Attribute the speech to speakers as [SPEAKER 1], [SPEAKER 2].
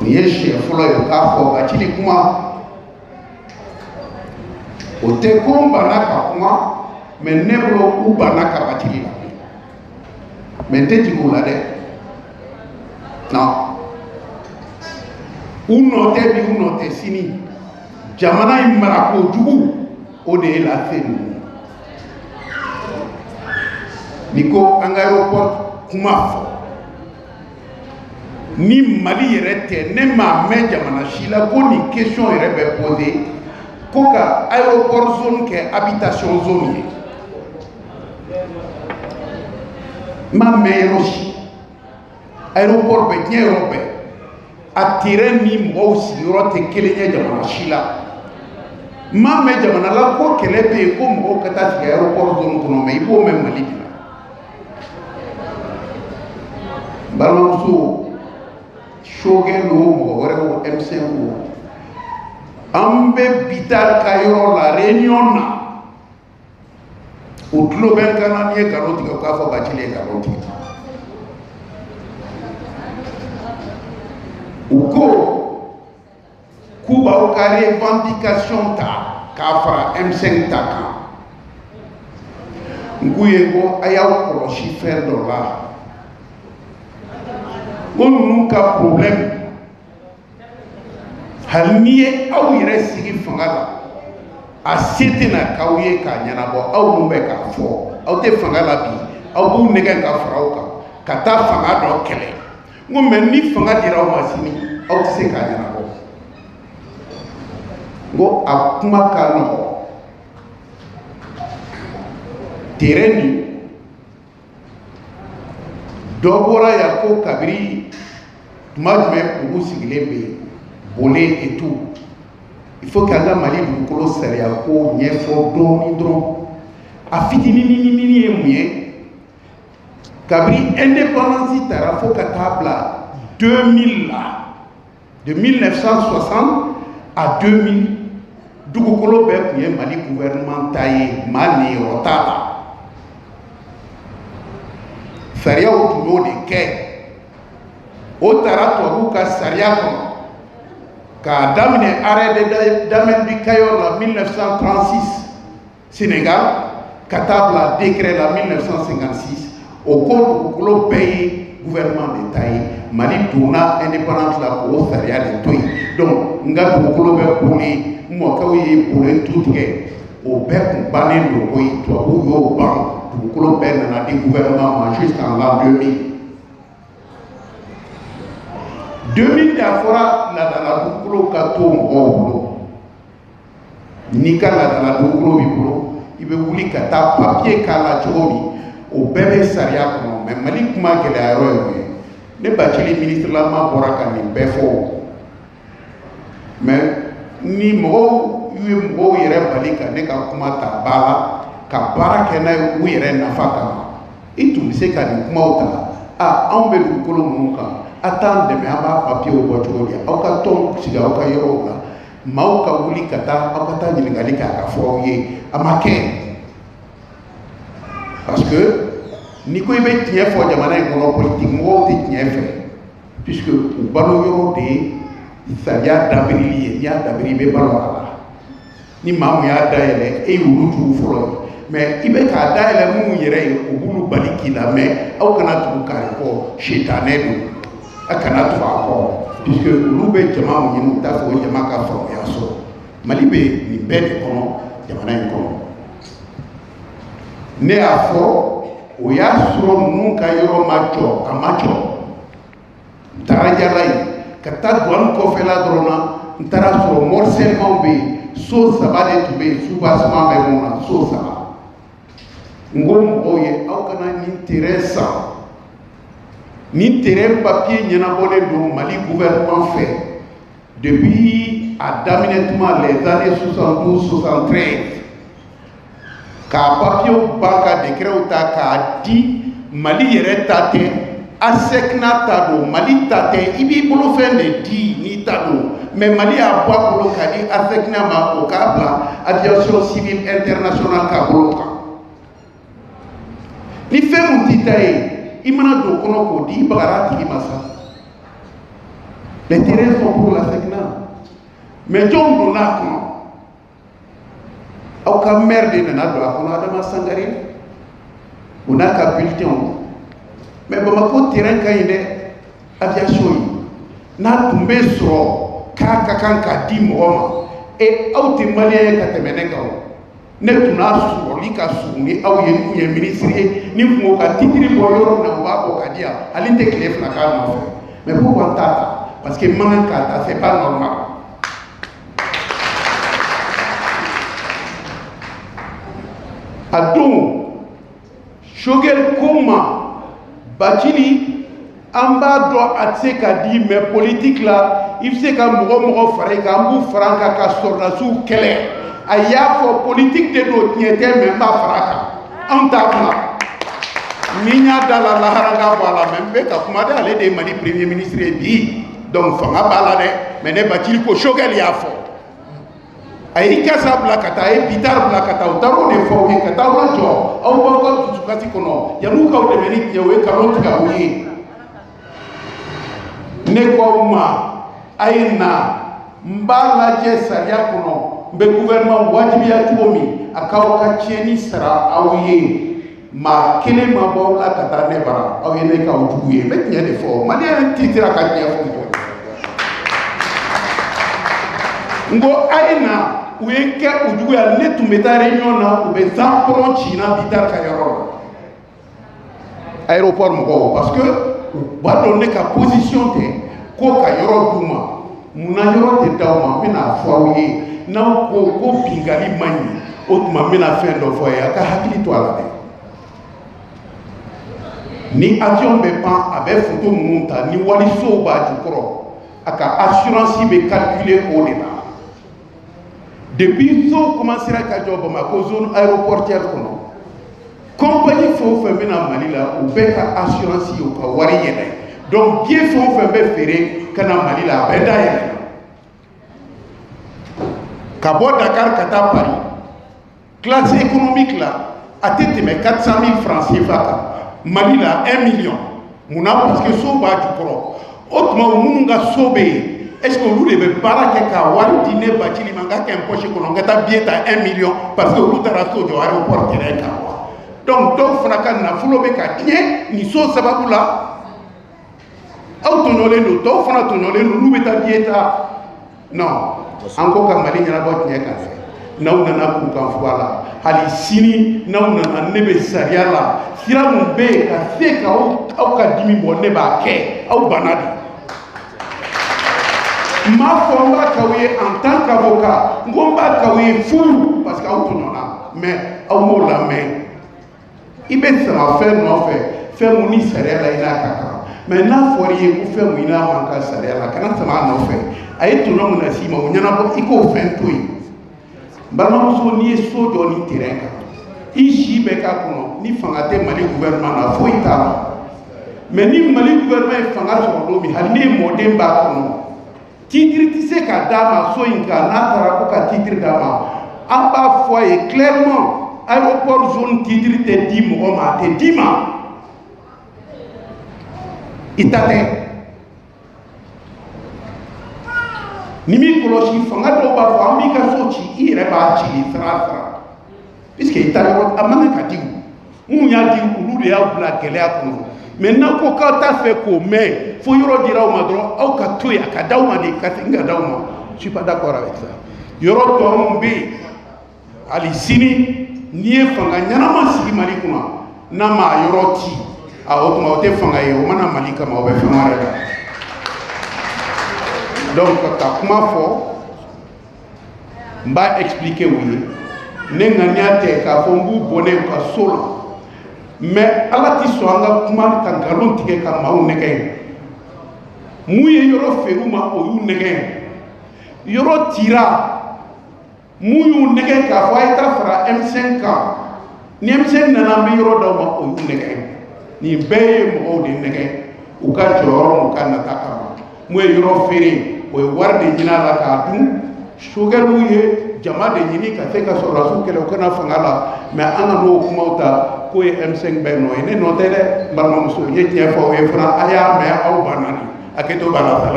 [SPEAKER 1] ye chef folo yo ka fo ba chili kuma o te ko banaka kuma mais neblo u banaka ba chili la mais te jigo la de non uno te sini jamana imara ko jugu o de la fenu niko anga aéroport kuma fo ni Mali yɛrɛ tɛ ne ma mɛn jamana si la ko ni question yɛrɛ bɛ poser ko ka aéroport zone kɛ habitation zone ye ma mɛn yɔrɔ si aéroport bɛ diɲɛ yɔrɔ bɛɛ a terrain ni mɔgɔw sigiyɔrɔ tɛ kelen ye jamana si la ma mɛn jamana la ko kɛlɛ bɛ yen ko mɔgɔw ka taa sigi aéroport zone kɔnɔ mais i b'o mɛn Mali de la balimamuso sogɛ lo mɔgɔ wɛrɛ o M5 o an bɛ Bital ka yɔrɔ la réunion na o tulo bɛ n kan na n'i ye nkalon tigɛ o k'a fɔ Bacili ye nkalon tigɛ u ko k'u b'aw ka revendication ta k'a fara M5 ta kan n k'u ye ko a y'aw kɔlɔsi fɛn dɔ la ko ninnu ka problème hali n'i ye aw yɛrɛ sigi fanga la a se tɛna k'aw ye k'a ɲɛnabɔ aw mun bɛ k'a fɔ aw tɛ fanga la bi aw b'u nɛgɛ ka fara aw kan ka taa fanga dɔ kɛlɛ n ko mais ni fanga dira aw ma sini aw tɛ se k'a ɲɛnabɔ n ko a kuma ka nɔgɔn terrain nin dɔ bɔra yan ko kabiri tuma jumɛn olu sigilen bɛ Bolé et tout il faut qu'an ka Mali dugukolo sariya ko ɲɛfɔ dɔɔni dɔrɔn a fitininini ye mun ye kabiri indépendance taara fo ka taa bila 2000 la de 1960 à 2000 dugukolo bɛɛ tun ye Mali gouvernement ta ye maa niyɔrɔ t'a la sariyaw tun y'o de kɛ o taara tubabuw ka sariya kɔnɔ k'a daminɛ arrêt de Damel du Cayor la 1936 Sénégal ka taa bila décret la 1956 o ko dugukolo bɛɛ ye gouvernement de ta ye Mali donna indépendance la k'o sariya de to yen donc n ka dugukolo bɛ Bolé n mɔkɛw ye Bolé tu tigɛ o bɛɛ tun bannen don koyi tubabuw y'o ban dugukolo bɛɛ nana di gouvernement ma jusqu'en l'an 2000 2000 de a fɔra ladala dugukolo ka to mɔgɔw bolo n'i ka ladala dugukolo b'i bolo i bɛ wuli ka taa papier k'a la cogo min o bɛɛ bɛ sariya kɔnɔ mais Mali kuma gɛlɛya yɔrɔ ye ne Bacili ministre lama bɔra ka nin bɛɛ fɔ mais ni mɔgɔw ye mɔgɔw yɛrɛ bali ka ne ka kuma ta ba la ka baara kɛ n'a ye u yɛrɛ nafa kama i tun bɛ se ka nin kumaw ta anw bɛ dugukolo minnu kan a t'an dɛmɛ an b'a papiyew bɔ cogo di aw ka tɔn sigi aw ka yɔrɔw la maaw ka wuli ka taa aw ka taa ɲininkali kɛ a ka fɔ aw ye a ma kɛ parce que n'i ko i bɛ tiɲɛ fɔ jamana in kɔnɔ politique mɔgɔw tɛ tiɲɛ fɛ puisque u balo yɔrɔ de ye sariya dabirili ye n'i y'a dabiri i bɛ balo a la ni maa min y'a dayɛlɛ e y'olu tugu fɔlɔ ye mais i bɛ k'a dayɛlɛ minnu yɛrɛ ye u b'olu bali k'i la mais aw kana tugu k'ale kɔ sitanɛ don a kana tugu a kɔ puisque olu bɛ jama min ɲini u t'a fɛ o jama ka faamuya sɔrɔ Mali bɛ nin bɛɛ de kɔnɔ jamana in kɔnɔ ne y'a fɔ o y'a sɔrɔ ninnu ka yɔrɔ ma jɔ a ma jɔ n taara yala yen ka taa douane kɔfɛla dɔrɔn na n taara sɔrɔ morcellement bɛ yen so 3 de tun bɛ yen soubassement bɛ mun na so 3 n ko mɔgɔw ye aw kana nin terrain san nin terrain papier ɲɛnabɔlen don Mali gouvernement fɛ depuis a daminɛ tuma les années 72-73 k'a papier ban ka décret ta k'a di Mali yɛrɛ ta tɛ ASECNA ta don Mali ta tɛ i b'i bolo fɛn de di n'i ta don mais Mali y'a bɔ a bolo k'a di ASECNA ma o k'a bila aviation civile internationale k'a bolo kan ni fɛn mun t'i ta ye i mana don kɔnɔ k'o di i bagara tigi ma sa Les terrains sont pour la SECNA. Mais John Dona, aucun maire de Nanado, on a Adama Sangari, on a qu'un bulletin. Mais Bamako, terrain Kaïne, aviation, n'a tombé sur Kakakanka, Dimoma, et out in Malien Katemeneko. Ne tuna sur l'Ika Souni, au Yen ministre, ni Moka Titri Boyo, Namba Okadia, à l'Intéclef Nakama. Mais pourquoi Tata? Parce que Manakata, c'est pas normal. Adon, Shogel Koma, Bachili, Amba doit atseka dit, mais politique là, il sait qu'un moro fareka, un bout franca, castorna sous kele. Aya for politique de l'autre, n'y était même pas fraka. En tabla. Ninya dala la haranga wala même, mais quand on a allé des mali premier ministre et dit, donc fanga balade, mais ne Bachili ko Shogel yafo. Aïka sabla kata e pitar bla kata utaro de fo e kata wala jo au boko tsukati kono ya muka o de menit ya we kalon tika uyi ne ko uma aina mbala je saria kono be gouvernement wajibi ya tuomi akaw ka cheni sara awuye ma kene ma bawla kata ne bara aw ne ka ujuye be nya de fo ma ne titira ka nya fo ngo aina Ouéke ou à net ou méta réunion ou bien sans china vital kayoro aéroport mo parce que va donner ka position te ko kayoro duma muna yoro te dawma mina fawye na ko pingali mani otuma mina fin do foya ka hakili to ala ni avion be pan avec photo monta ni wali so ba jukro aka assurance be calculer au départ. Depuis so commencé à job ma zone aéroportière kono compagnie fo fe mena malila ou beka assurance yo ka wari yele donc bien fo fe be fere kana malila benda yele ka bo Dakar kata Paris classe économique là a tete mais 400 000 francs CFA malila 1 million muna parce que so ba du pro autrement mununga sobe. Est-ce que vous devez parler que Kawari dîner Bachili Manga qui empoche qu'on a bien à 1 million parce que vous avez un aéroport direct. Donc, Franaka n'a foulé qu'à ni so sababula. Autonolé nous, donc Frantonolé nous mettons bien. Non, encore comme Maline n'a pas bien qu'à faire. Non, on a pour qu'en voilà. Ali Sini, non, on a nebe Sariala. Si la mon bé, à fait qu'au Kadimi bonne ba ke, au banadi. Ma fomba kawe en tant qu'avocat, ngomba kawe fou parce qu'au tonona, mais au mot la main. Il peut se faire non faire mon salaire là il a kaka. Mais n'a fourier ou faire mon ina manka salaire là quand ça m'a non fait. Aïe tout le monde a si mon yana pas iko fin tout. Bana so ni so do ni terrain. Ici beka kono ni fangate mali gouvernement na fo ita. Mais ni mali gouvernement fanga so do mi halne modemba kono. Titre tu sais qu'à Dama, Soinka, Natara, Koka, titre Dama, en bas foyer, clairement, aéroport zone titre te dim, Roma, te dima. Itate. Nimi Koloshi, Fangado, Bafo, Amika Sochi, Ireba, Chili, Tratra. Puisque Italien, Amana Kadiou, Mouya dit, Oulu de Aoula, Kelea, maintenant, quand tu as fait comme il faut dire au madron, au katouya, kadauma de katinga dauma. Je ne suis pas d'accord avec ça. Yoro tombe, ali sini, nie fanga, nyama si malikuma, nama yoroti, a otuma ote fanga yo, mana malika ma obe fanga. Donc, kakuma fo, mba expliquer oui, nenganyate ka fongu boné ka solo. Mais ala ti so anga kuma kan galon tige ka mawu nege muye yoro feruma o yu nege yoro tira muyu nege ka fa ita fra M5 ni M5 nana me yoro da ma o yu nege ni beye mo o de nege u ka joro mo kan na takama muye yoro fere o warde jina la ka dun sugar muye jama de nyini ka fe ka so rasu kele o kana fangala mais ana no kuma uta ko M5 beno ene no tele barma muso ye tiefo e fra aya me au banani aketo bala